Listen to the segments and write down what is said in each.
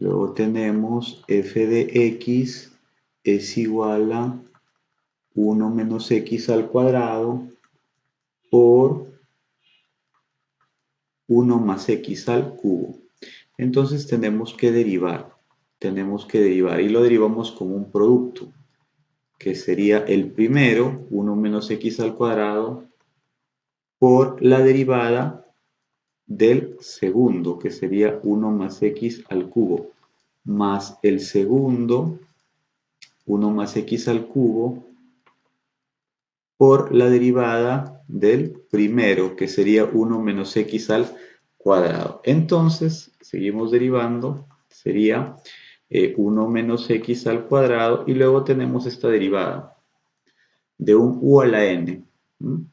Luego tenemos f de x es igual a 1 menos x al cuadrado por 1 más x al cubo. Entonces tenemos que derivar y lo derivamos como un producto, que sería el primero, 1 menos x al cuadrado, por la derivada del segundo, que sería 1 más x al cubo, más el segundo, 1 más x al cubo, por la derivada del primero, que sería 1 menos x al cuadrado. Entonces, seguimos derivando, sería 1 menos x al cuadrado, y luego tenemos esta derivada de un u a la n.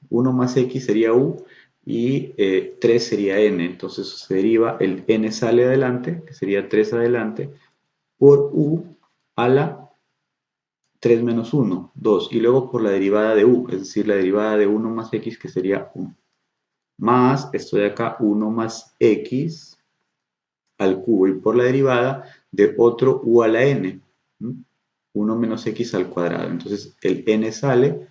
1 más x sería u, y 3 sería n. Entonces se deriva, el n sale adelante, que sería 3 adelante, por u a la 3 menos 1, 2, y luego por la derivada de u, es decir, la derivada de 1 más x, que sería 1, más esto de acá, 1 más x al cubo, y por la derivada de otro u a la n, 1 menos x al cuadrado. Entonces el n sale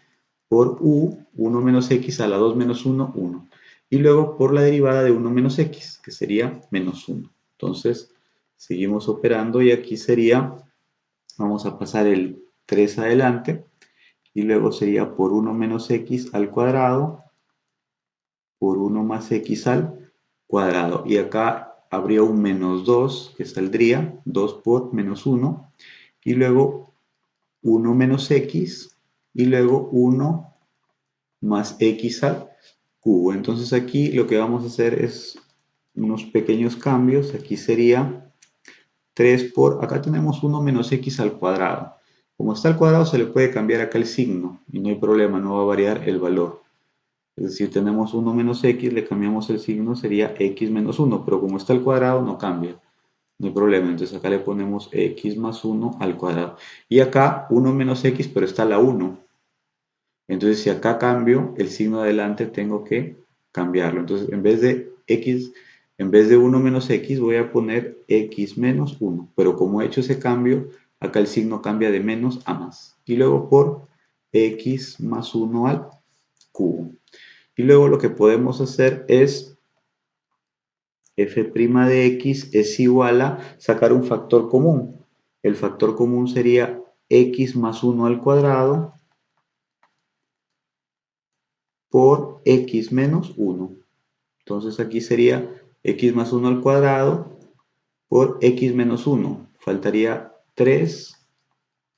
por u, 1 menos x a la 2 menos 1, 1. Y luego por la derivada de 1 menos x, que sería menos 1. Entonces seguimos operando, y aquí sería, vamos a pasar el 3 adelante, y luego sería por 1 menos x al cuadrado por 1 más x al cuadrado. Y acá habría un menos 2, que saldría 2 por menos 1, y luego 1 menos x, y luego 1 más x al cubo. Entonces aquí lo que vamos a hacer es unos pequeños cambios. Aquí sería 3 por, acá tenemos 1 menos x al cuadrado. Como está al cuadrado, se le puede cambiar acá el signo y no hay problema, no va a variar el valor. Es decir, tenemos 1 menos x, le cambiamos el signo, sería x menos 1, pero como está al cuadrado no cambia, no hay problema. Entonces acá le ponemos x más 1 al cuadrado. Y acá 1 menos x, pero está la 1. Entonces si acá cambio el signo adelante, tengo que cambiarlo. Entonces en vez de x, en vez de 1 menos x, voy a poner x menos 1. Pero como he hecho ese cambio, acá el signo cambia de menos a más. Y luego por x más 1 al cubo. Y luego lo que podemos hacer es f' de x es igual a sacar un factor común. El factor común sería x más 1 al cuadrado por x menos 1. Entonces aquí sería x más 1 al cuadrado por x menos 1. Faltaría 3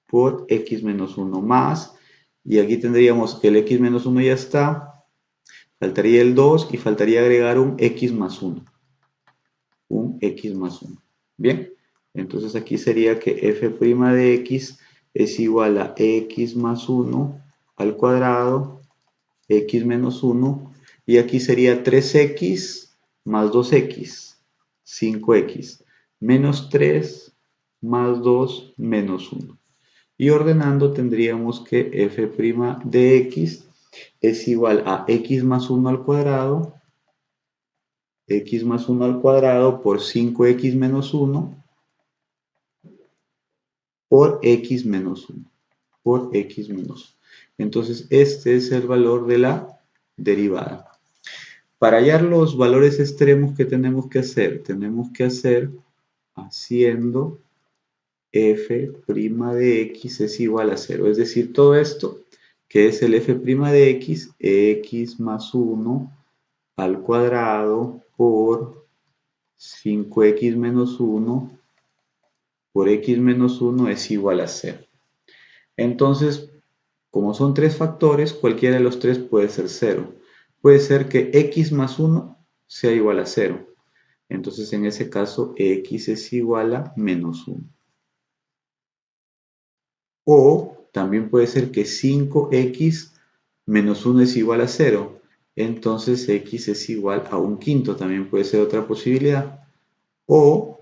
por x menos 1 más. Y aquí tendríamos que el x menos 1 ya está. Faltaría el 2 y faltaría agregar un x más 1. Un x más 1. Bien, entonces aquí sería que f' de x es igual a x más 1 al cuadrado, x menos 1, y aquí sería 3x más 2x, 5x, menos 3 más 2 menos 1. Y ordenando tendríamos que f' de x es igual a x más 1 al cuadrado, x más 1 al cuadrado por 5x menos 1 por x menos 1, por x menos 1. Entonces este es el valor de la derivada. Para hallar los valores extremos, ¿qué tenemos que hacer? Tenemos que hacer haciendo f' de x es igual a 0. Es decir, todo esto, que es el f' de x más 1 al cuadrado por 5x menos 1 por x menos 1 es igual a 0. Entonces, como son tres factores, cualquiera de los tres puede ser 0. Puede ser que x más 1 sea igual a 0. Entonces, en ese caso, x es igual a menos 1. O también puede ser que 5x menos 1 es igual a 0. Entonces, x es igual a un quinto. También puede ser otra posibilidad. O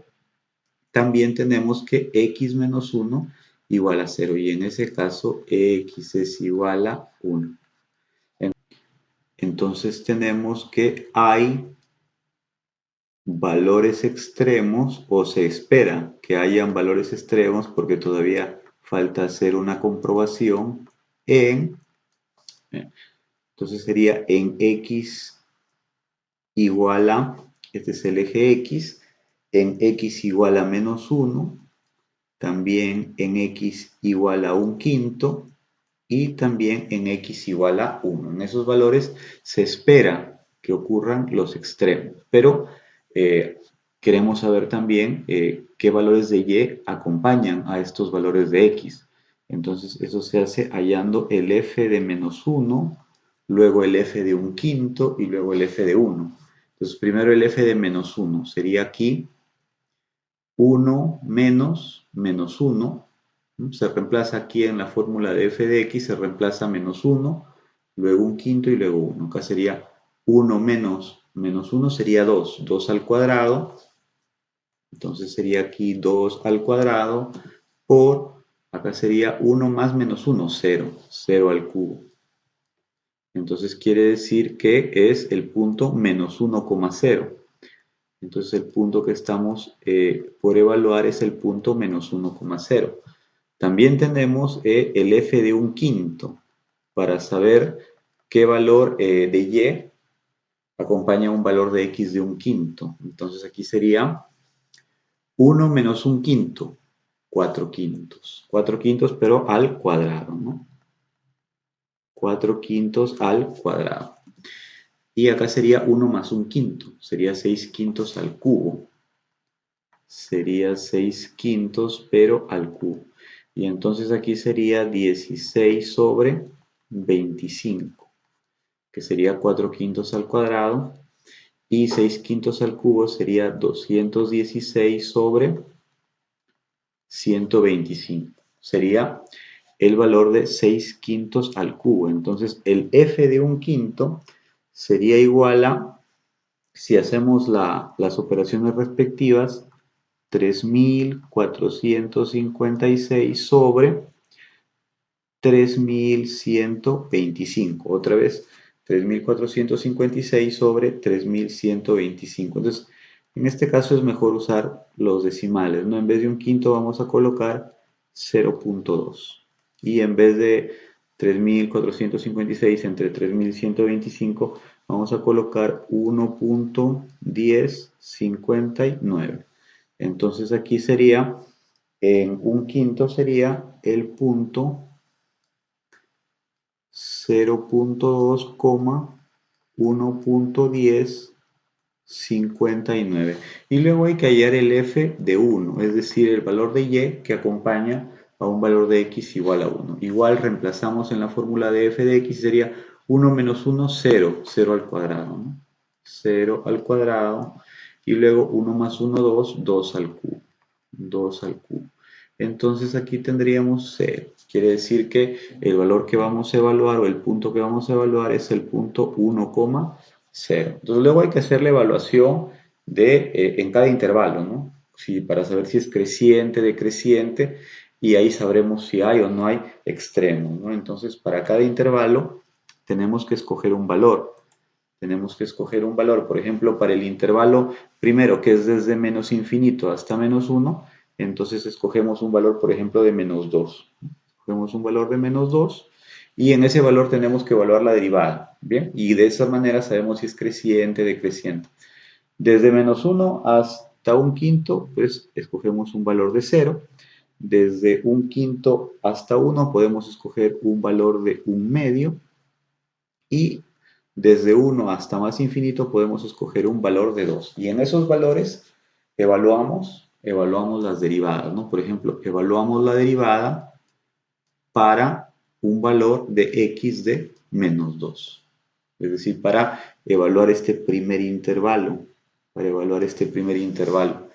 también tenemos que x menos 1 igual a 0. Y en ese caso, x es igual a 1. Entonces tenemos que hay valores extremos, o se espera que hayan valores extremos porque todavía falta hacer una comprobación en, entonces sería en x igual a, este es el eje x, en x igual a menos 1, también en x igual a un quinto y también en x igual a 1. En esos valores se espera que ocurran los extremos, pero queremos saber también qué valores de y acompañan a estos valores de x. Entonces eso se hace hallando el f de menos 1, luego el f de un quinto y luego el f de 1. Entonces primero el f de menos 1 sería aquí 1 menos menos 1. Se reemplaza aquí en la fórmula de f de x, se reemplaza menos 1, luego un quinto y luego 1. Acá sería 1 menos menos 1 sería 2, 2 al cuadrado. Entonces sería aquí 2 al cuadrado por, acá sería 1 más menos 1, 0, 0 al cubo. Entonces quiere decir que es el punto menos 1,0. Entonces el punto que estamos por evaluar es el punto menos 1,0. También tenemos el f de un quinto para saber qué valor de y acompaña un valor de x de un quinto. Entonces aquí sería 1 menos un quinto, 4 quintos. 4 quintos pero al cuadrado, ¿no? 4 quintos al cuadrado. Y acá sería 1 más un quinto, sería 6 quintos al cubo. Sería 6 quintos pero al cubo. Y entonces aquí sería 16 sobre 25, que sería 4 quintos al cuadrado, y 6 quintos al cubo sería 216 sobre 125. Sería el valor de 6 quintos al cubo. Entonces el f de un quinto sería igual a, si hacemos las operaciones respectivas, 3.456 sobre 3.125. Otra vez, 3.456 sobre 3.125. Entonces, en este caso es mejor usar los decimales, ¿no? En vez de un quinto vamos a colocar 0,2. Y en vez de 3.456 entre 3.125, vamos a colocar 1,1059. Entonces aquí sería, en un quinto sería el punto 0,2, 1,1059. Y luego hay que hallar el f de 1, es decir, el valor de y que acompaña a un valor de x igual a 1. Igual reemplazamos en la fórmula de f de x, sería 1 menos 1, 0, 0 al cuadrado, ¿no? 0 al cuadrado, y luego 1 más 1, 2, 2 al cubo. 2 al cubo. Entonces aquí tendríamos 0. Quiere decir que el valor que vamos a evaluar o el punto que vamos a evaluar es el punto 1,0. Entonces luego hay que hacer la evaluación en cada intervalo, ¿no? Para saber si es creciente, decreciente, y ahí sabremos si hay o no hay extremos, ¿no? Entonces para cada intervalo tenemos que escoger un valor. Tenemos que escoger un valor, por ejemplo, para el intervalo primero, que es desde menos infinito hasta menos 1, entonces escogemos un valor, por ejemplo, de menos 2. Escogemos un valor de menos 2 y en ese valor tenemos que evaluar la derivada, ¿bien? Y de esa manera sabemos si es creciente o decreciente. Desde menos 1 hasta un quinto, pues escogemos un valor de 0. Desde un quinto hasta 1 podemos escoger un valor de un medio. Y desde 1 hasta más infinito podemos escoger un valor de 2. Y en esos valores evaluamos las derivadas, ¿no? Por ejemplo, evaluamos la derivada para un valor de x de menos 2. Es decir, para evaluar este primer intervalo. Para evaluar este primer intervalo,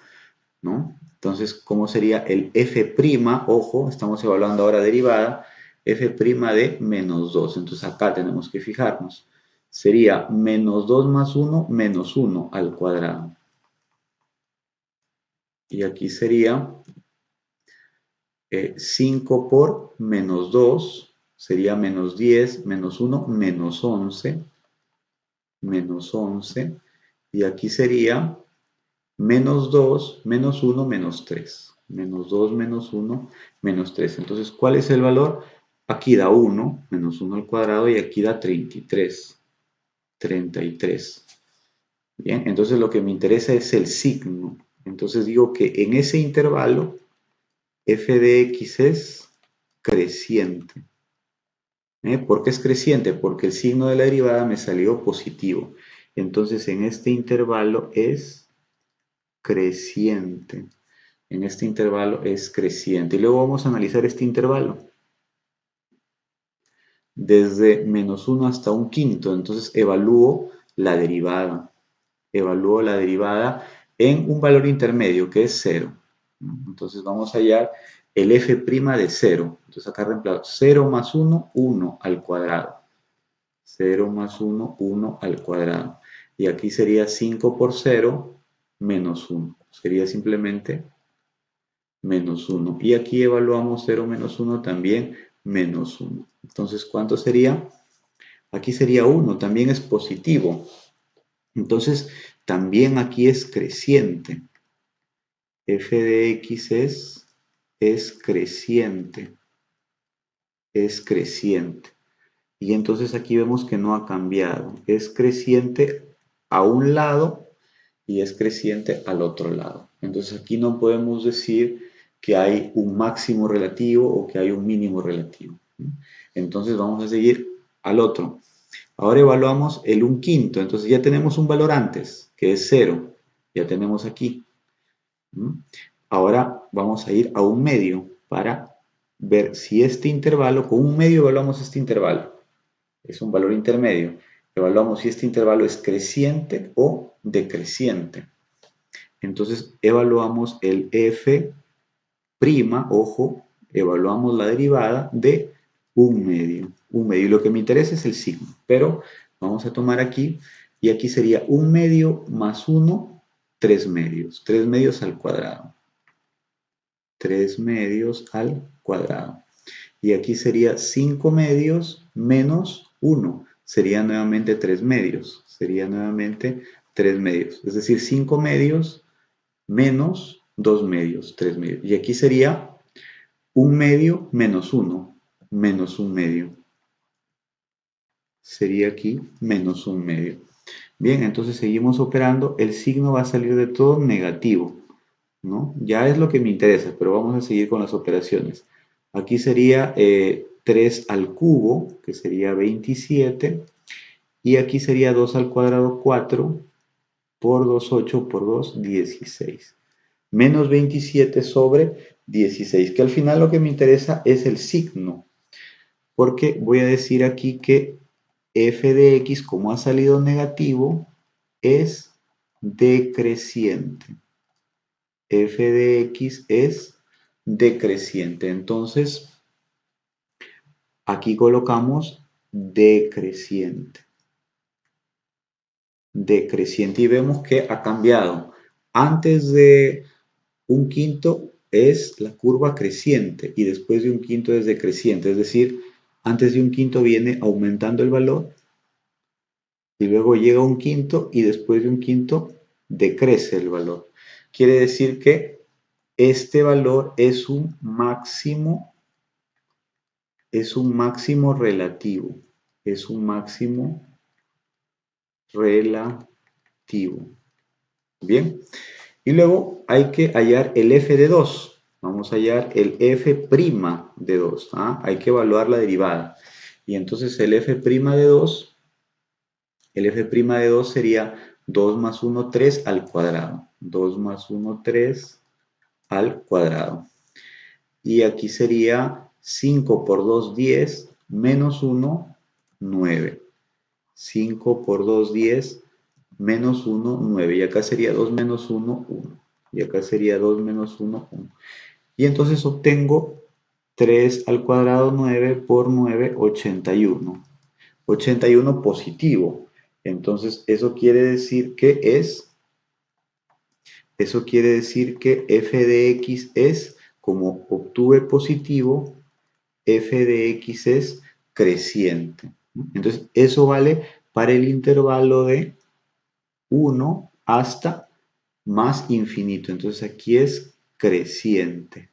¿no? Entonces, ¿cómo sería el f'? Ojo, estamos evaluando ahora derivada, f' de menos 2. Entonces acá tenemos que fijarnos. Sería menos 2 más 1, menos 1 al cuadrado. Y aquí sería 5 por menos 2, sería menos 10, menos 1, menos 11. Y aquí sería menos 2, menos 1, menos 3. Menos 2, menos 1, menos 3. Entonces, ¿cuál es el valor? Aquí da 1, menos 1 al cuadrado, y aquí da 33. 33. Bien, entonces lo que me interesa es el signo. Entonces digo que en ese intervalo, f de x es creciente. ¿Por qué es creciente? Porque el signo de la derivada me salió positivo. Entonces en este intervalo es creciente. En este intervalo es creciente. Y luego vamos a analizar este intervalo. Desde menos 1 hasta un quinto. Entonces evalúo la derivada. Evalúo la derivada en un valor intermedio que es 0. Entonces vamos a hallar el f' de 0. Entonces acá reemplazo 0 más 1, 1 al cuadrado. 0 más 1, 1 al cuadrado. Y aquí sería 5 por 0, menos 1. Sería simplemente menos 1. Y aquí evaluamos 0 menos 1 también, menos 1. Entonces, ¿cuánto sería? Aquí sería 1, también es positivo. Entonces, también aquí es creciente. F de x es creciente. Es creciente. Y entonces aquí vemos que no ha cambiado. Es creciente a un lado y es creciente al otro lado. Entonces aquí no podemos decir que hay un máximo relativo o que hay un mínimo relativo. Entonces vamos a seguir al otro. Ahora evaluamos el 1/5. Entonces ya tenemos un valor antes, que es 0. Ya tenemos aquí. Ahora vamos a ir a un medio para ver si este intervalo, con un medio evaluamos este intervalo. Es un valor intermedio. Evaluamos si este intervalo es creciente o decreciente. Entonces evaluamos el f', ojo, evaluamos la derivada de un medio. Un medio. Y lo que me interesa es el signo. Pero vamos a tomar aquí, y aquí sería un medio más 1, 3 medios. 3 medios al cuadrado. 3 medios al cuadrado. Y aquí sería 5 medios menos 1. Sería nuevamente 3 medios. Sería nuevamente 3 medios. Es decir, 5 medios menos 2 medios, 3 medios. Y aquí sería 1 medio menos 1, menos 1 medio. Sería aquí menos 1 medio. Bien, entonces seguimos operando. El signo va a salir de todo negativo, ¿no? Ya es lo que me interesa, pero vamos a seguir con las operaciones. Aquí sería 3 al cubo, que sería 27. Y aquí sería 2 al cuadrado, 4, por 2, 8, por 2, 16. Menos 27 sobre 16, que al final lo que me interesa es el signo, porque voy a decir aquí que f de x, como ha salido negativo, es decreciente. F de x es decreciente. Entonces, aquí colocamos decreciente. Decreciente, y vemos que ha cambiado. Antes de un quinto es la curva creciente y después de un quinto es decreciente. Es decir, antes de un quinto viene aumentando el valor y luego llega un quinto y después de un quinto decrece el valor. Quiere decir que este valor es un máximo relativo. Es un máximo relativo. Bien. Y luego hay que hallar el f de 2. Vamos a hallar el f' de 2. Hay que evaluar la derivada. Y entonces el f' de 2, sería 2 más 1, 3 al cuadrado. 2 más 1, 3 al cuadrado. Y aquí sería 5 por 2, 10, menos 1, 9. 5 por 2, 10, menos 1, 9. Y acá sería 2 menos 1, 1. Y acá sería 2 menos 1, 1. Y entonces obtengo 3 al cuadrado, 9 por 9, 81. 81 positivo. Entonces eso quiere decir que f de x es, como obtuve positivo, f de x es creciente. Entonces eso vale para el intervalo de 1 hasta más infinito. Entonces aquí es creciente.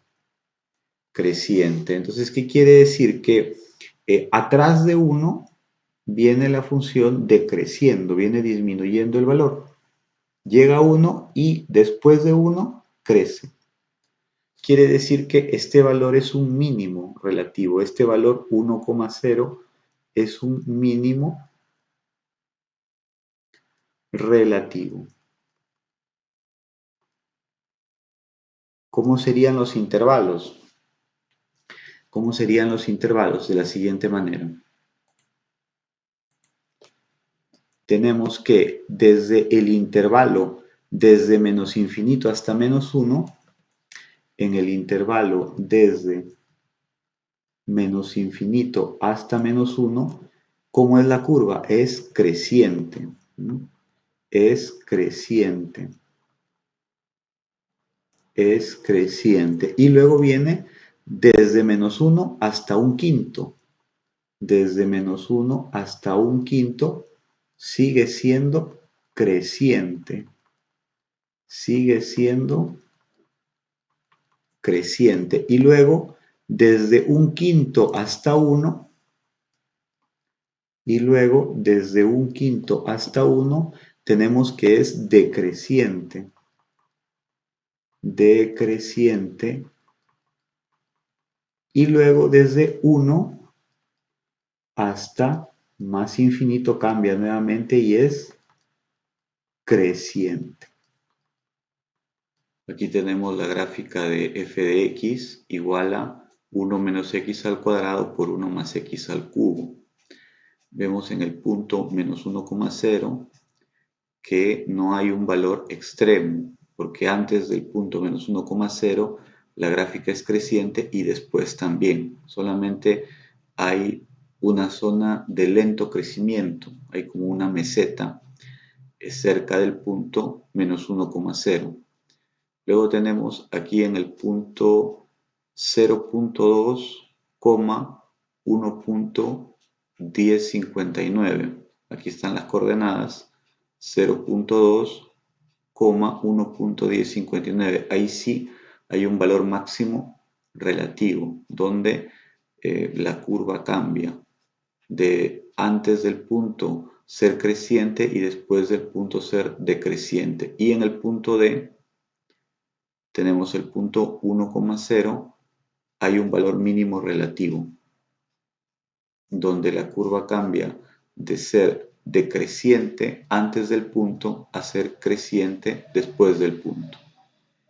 Creciente. Entonces, ¿qué quiere decir? Que atrás de 1 viene la función decreciendo, viene disminuyendo el valor. Llega a 1 y después de 1 crece. Quiere decir que este valor es un mínimo relativo. Este valor 1,0 es un mínimo relativo. ¿Cómo serían los intervalos? ¿Cómo serían los intervalos? De la siguiente manera. Tenemos que desde el intervalo desde menos infinito hasta menos 1, en el intervalo desde menos infinito hasta menos 1, ¿cómo es la curva? Es creciente. ¿No? Es creciente. Es creciente. Y luego viene desde menos 1 hasta un quinto. Desde menos 1 hasta un quinto sigue siendo creciente. Sigue siendo creciente. Y luego desde un quinto hasta 1. Y luego desde un quinto hasta 1 tenemos que es decreciente. Decreciente. Y luego desde 1 hasta más infinito cambia nuevamente y es creciente. Aquí tenemos la gráfica de f de x igual a 1 menos x al cuadrado por 1 más x al cubo. Vemos en el punto menos 1,0 que no hay un valor extremo, porque antes del punto menos 1,0 la gráfica es creciente y después también. Solamente hay una zona de lento crecimiento, hay como una meseta cerca del punto menos 1,0. Luego tenemos aquí en el punto 0.2, 1.1059. Aquí están las coordenadas 0.2, 1.1059. Ahí sí hay un valor máximo relativo, donde la curva cambia de antes del punto ser creciente y después del punto ser decreciente. Y en el punto D tenemos el punto 1,0, hay un valor mínimo relativo, donde la curva cambia de ser decreciente antes del punto a ser creciente después del punto.